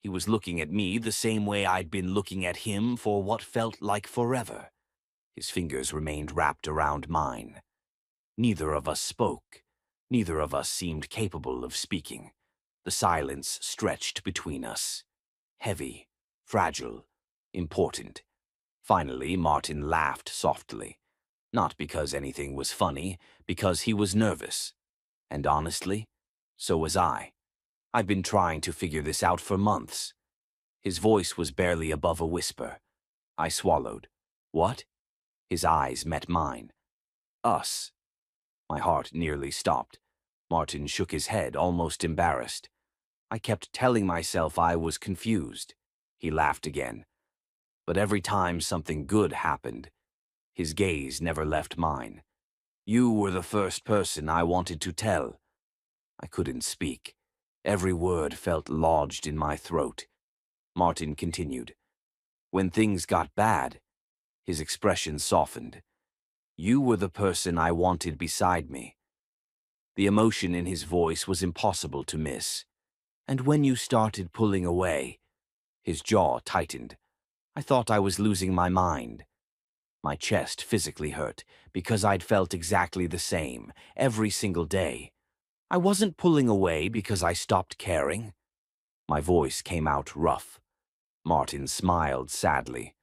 He was looking at me the same way I'd been looking at him for what felt like forever. His fingers remained wrapped around mine. Neither of us spoke. Neither of us seemed capable of speaking. The silence stretched between us. Heavy, fragile, important. Finally, Martin laughed softly. Not because anything was funny, because he was nervous. And honestly, so was I. I've been trying to figure this out for months. His voice was barely above a whisper. I swallowed. What? His eyes met mine. Us. My heart nearly stopped. Martin shook his head, almost embarrassed. I kept telling myself I was confused. He laughed again. But every time something good happened, his gaze never left mine. You were the first person I wanted to tell. I couldn't speak. Every word felt lodged in my throat. Martin continued. When things got bad, his expression softened. You were the person I wanted beside me. The emotion in his voice was impossible to miss. And when you started pulling away, his jaw tightened. I thought I was losing my mind. My chest physically hurt because I'd felt exactly the same every single day. I wasn't pulling away because I stopped caring. My voice came out rough. Martin smiled sadly.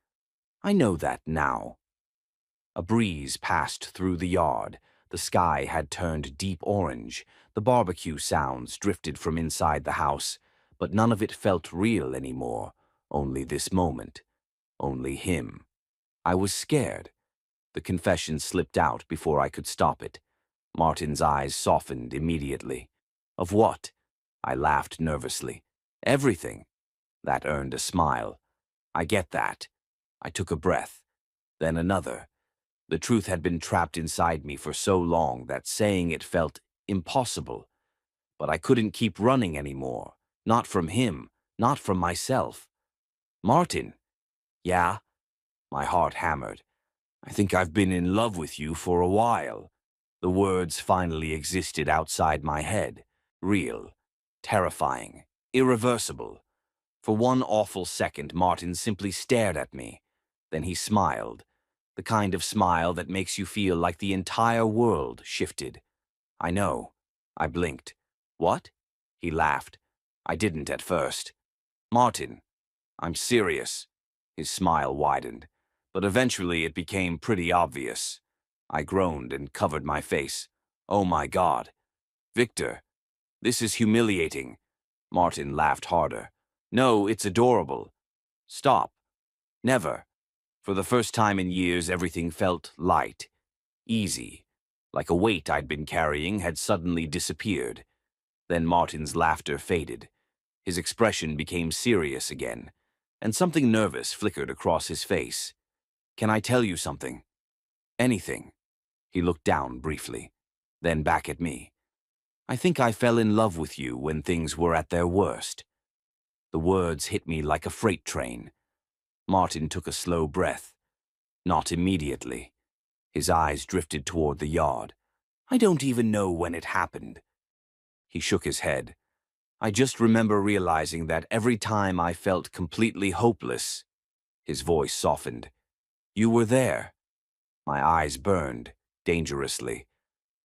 I know that now. A breeze passed through the yard. The sky had turned deep orange. The barbecue sounds drifted from inside the house, but none of it felt real anymore. Only this moment. Only him. I was scared. The confession slipped out before I could stop it. Martin's eyes softened immediately. Of what? I laughed nervously. Everything. That earned a smile. I get that. I took a breath. Then another. The truth had been trapped inside me for so long that saying it felt impossible. But I couldn't keep running anymore. Not from him. Not from myself. Martin. Yeah? My heart hammered. I think I've been in love with you for a while. The words finally existed outside my head. Real. Terrifying. Irreversible. For one awful second, Martin simply stared at me. Then he smiled. The kind of smile that makes you feel like the entire world shifted. I know. I blinked. What? He laughed. I didn't at first. Martin, I'm serious. His smile widened. But eventually it became pretty obvious. I groaned and covered my face. Oh my God. Victor, this is humiliating. Martin laughed harder. No, it's adorable. Stop. Never. For the first time in years, everything felt light, easy, like a weight I'd been carrying had suddenly disappeared. Then Martin's laughter faded. His expression became serious again, and something nervous flickered across his face. Can I tell you something? Anything. He looked down briefly, then back at me. I think I fell in love with you when things were at their worst. The words hit me like a freight train. Martin took a slow breath. Not immediately. His eyes drifted toward the yard. I don't even know when it happened. He shook his head. I just remember realizing that every time I felt completely hopeless, his voice softened. You were there. My eyes burned, dangerously.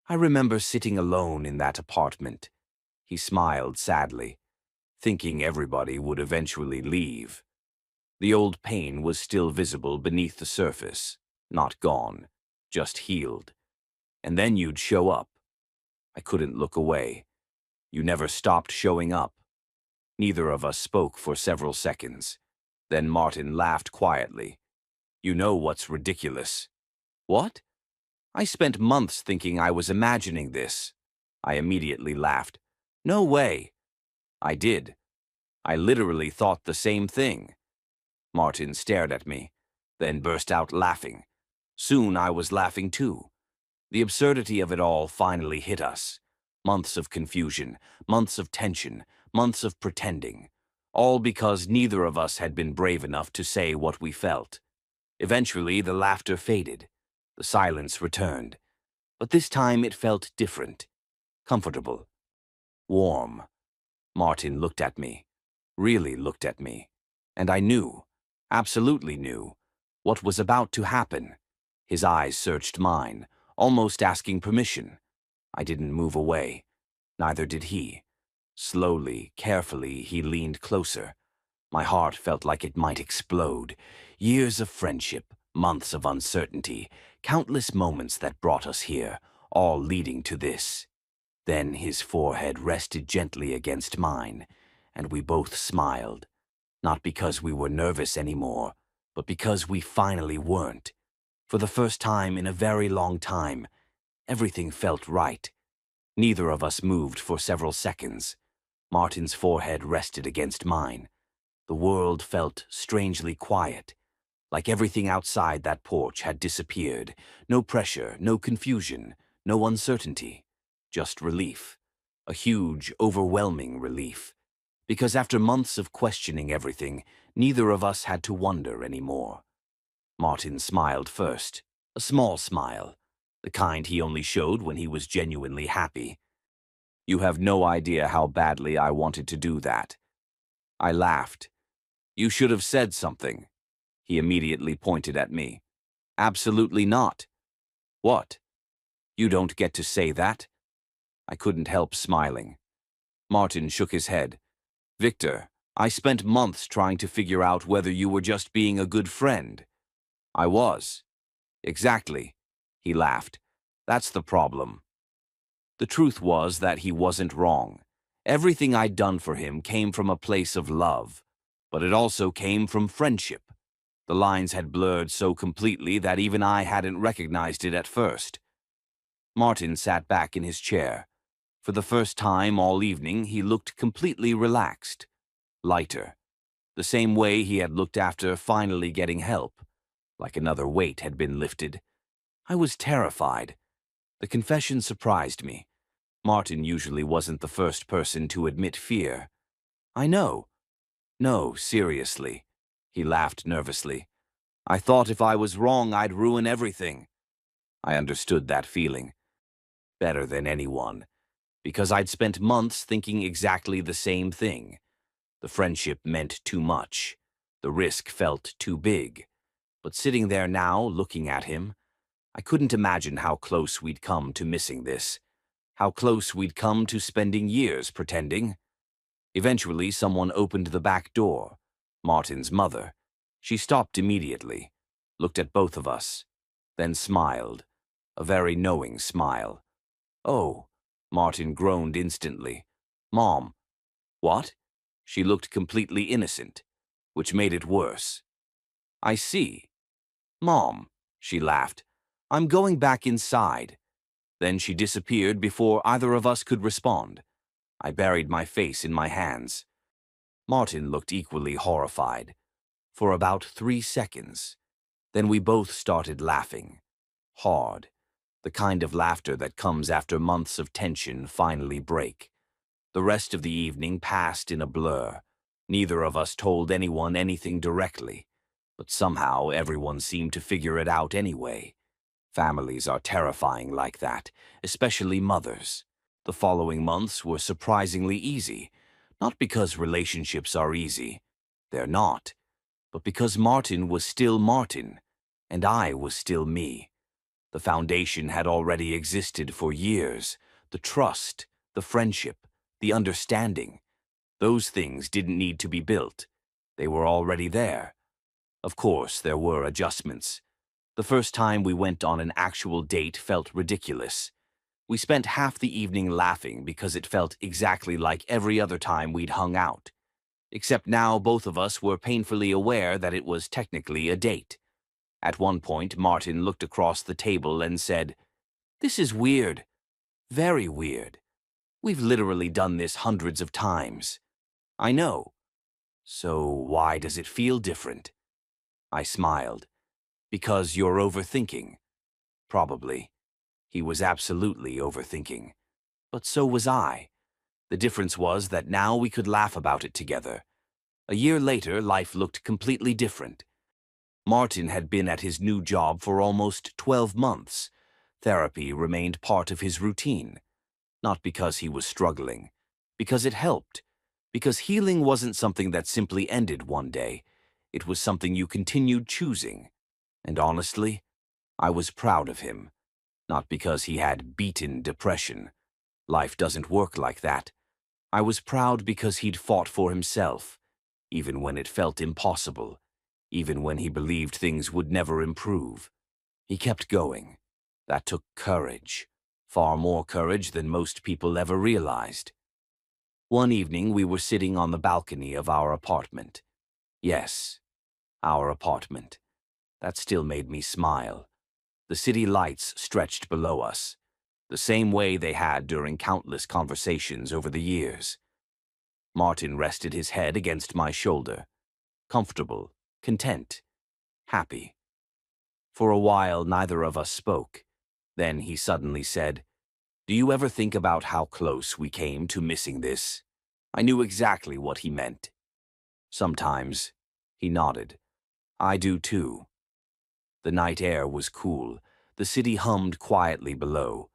I remember sitting alone in that apartment. He smiled sadly, thinking everybody would eventually leave. The old pain was still visible beneath the surface, not gone, just healed. And then you'd show up. I couldn't look away. You never stopped showing up. Neither of us spoke for several seconds. Then Martin laughed quietly. "You know what's ridiculous?" "What?" "I spent months thinking I was imagining this." I immediately laughed. "No way." "I did. I literally thought the same thing." Martin stared at me, then burst out laughing. Soon I was laughing too. The absurdity of it all finally hit us. Months of confusion, months of tension, months of pretending. All because neither of us had been brave enough to say what we felt. Eventually, the laughter faded. The silence returned. But this time it felt different. Comfortable. Warm. Martin looked at me. Really looked at me. And I knew, absolutely knew, what was about to happen. His eyes searched mine, almost asking permission. I didn't move away. Neither did he. Slowly, carefully, he leaned closer. My heart felt like it might explode. Years of friendship, months of uncertainty, countless moments that brought us here, all leading to this. Then his forehead rested gently against mine, and we both smiled. Not because we were nervous anymore, but because we finally weren't. For the first time in a very long time, everything felt right. Neither of us moved for several seconds. Martin's forehead rested against mine. The world felt strangely quiet, like everything outside that porch had disappeared. No pressure, no confusion, no uncertainty. Just relief. A huge, overwhelming relief. Because after months of questioning everything, neither of us had to wonder anymore. Martin smiled first, a small smile, the kind he only showed when he was genuinely happy. "You have no idea how badly I wanted to do that." I laughed. "You should have said something." He immediately pointed at me. "Absolutely not." "What? You don't get to say that?" I couldn't help smiling. Martin shook his head. "Victor, I spent months trying to figure out whether you were just being a good friend." "I was." "Exactly." He laughed. "That's the problem." The truth was that he wasn't wrong. Everything I'd done for him came from a place of love, but it also came from friendship. The lines had blurred so completely that even I hadn't recognized it at first. Martin sat back in his chair. For the first time all evening, he looked completely relaxed, lighter, the same way he had looked after finally getting help, like another weight had been lifted. I was terrified. The confession surprised me. Martin usually wasn't the first person to admit fear. "I know." "No, seriously." He laughed nervously. "I thought if I was wrong, I'd ruin everything." I understood that feeling. Better than anyone. Because I'd spent months thinking exactly the same thing. The friendship meant too much. The risk felt too big. But sitting there now, looking at him, I couldn't imagine how close we'd come to missing this. How close we'd come to spending years pretending. Eventually, someone opened the back door. Martin's mother. She stopped immediately, looked at both of us, then smiled. A very knowing smile. "Oh," Martin groaned instantly. "Mom." "What?" She looked completely innocent, which made it worse. "I see." "Mom," she laughed. "I'm going back inside." Then she disappeared before either of us could respond. I buried my face in my hands. Martin looked equally horrified. For about 3 seconds. Then we both started laughing. Hard. The kind of laughter that comes after months of tension finally break. The rest of the evening passed in a blur. Neither of us told anyone anything directly, but somehow everyone seemed to figure it out anyway. Families are terrifying like that, especially mothers. The following months were surprisingly easy, not because relationships are easy. They're not. But because Martin was still Martin, and I was still me. The foundation had already existed for years. The trust, the friendship, the understanding. Those things didn't need to be built. They were already there. Of course, there were adjustments. The first time we went on an actual date felt ridiculous. We spent half the evening laughing because it felt exactly like every other time we'd hung out. Except now both of us were painfully aware that it was technically a date. At one point, Martin looked across the table and said, "This is weird. Very weird. We've literally done this hundreds of times." "I know. So why does it feel different?" I smiled. "Because you're overthinking." Probably. He was absolutely overthinking. But so was I. The difference was that now we could laugh about it together. A year later, life looked completely different. Martin had been at his new job for almost 12 months. Therapy remained part of his routine. Not because he was struggling. Because it helped. Because healing wasn't something that simply ended one day. It was something you continued choosing. And honestly, I was proud of him. Not because he had beaten depression. Life doesn't work like that. I was proud because he'd fought for himself, even when it felt impossible, even when he believed things would never improve. He kept going. That took courage, far more courage than most people ever realized. One evening, we were sitting on the balcony of our apartment. Yes, our apartment. That still made me smile. The city lights stretched below us, the same way they had during countless conversations over the years. Martin rested his head against my shoulder, comfortable, content, happy. For a while, neither of us spoke. Then he suddenly said, "Do you ever think about how close we came to missing this?" I knew exactly what he meant. "Sometimes," he nodded. "I do too." The night air was cool. The city hummed quietly below.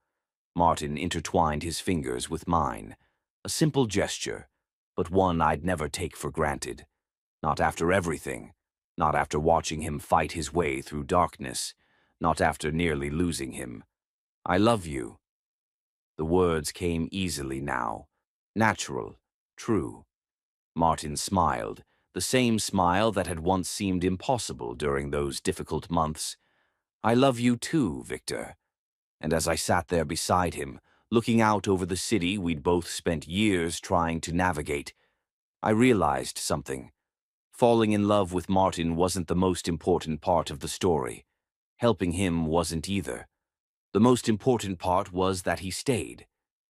Martin intertwined his fingers with mine. A simple gesture, but one I'd never take for granted. Not after everything. Not after watching him fight his way through darkness. Not after nearly losing him. "I love you." The words came easily now. Natural. True. Martin smiled, the same smile that had once seemed impossible during those difficult months. "I love you too, Victor." And as I sat there beside him, looking out over the city we'd both spent years trying to navigate, I realized something. Falling in love with Martin wasn't the most important part of the story. Helping him wasn't either. The most important part was that he stayed,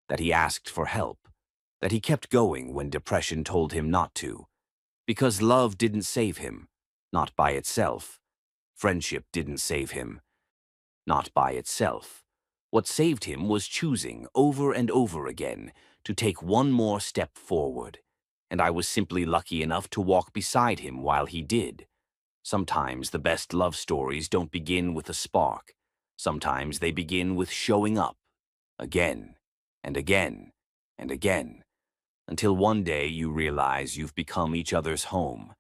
that he asked for help, that he kept going when depression told him not to. Because love didn't save him, not by itself. Friendship didn't save him, not by itself. What saved him was choosing over and over again to take one more step forward. And I was simply lucky enough to walk beside him while he did. Sometimes the best love stories don't begin with a spark. Sometimes they begin with showing up, again, and again, and again, until one day you realize you've become each other's home.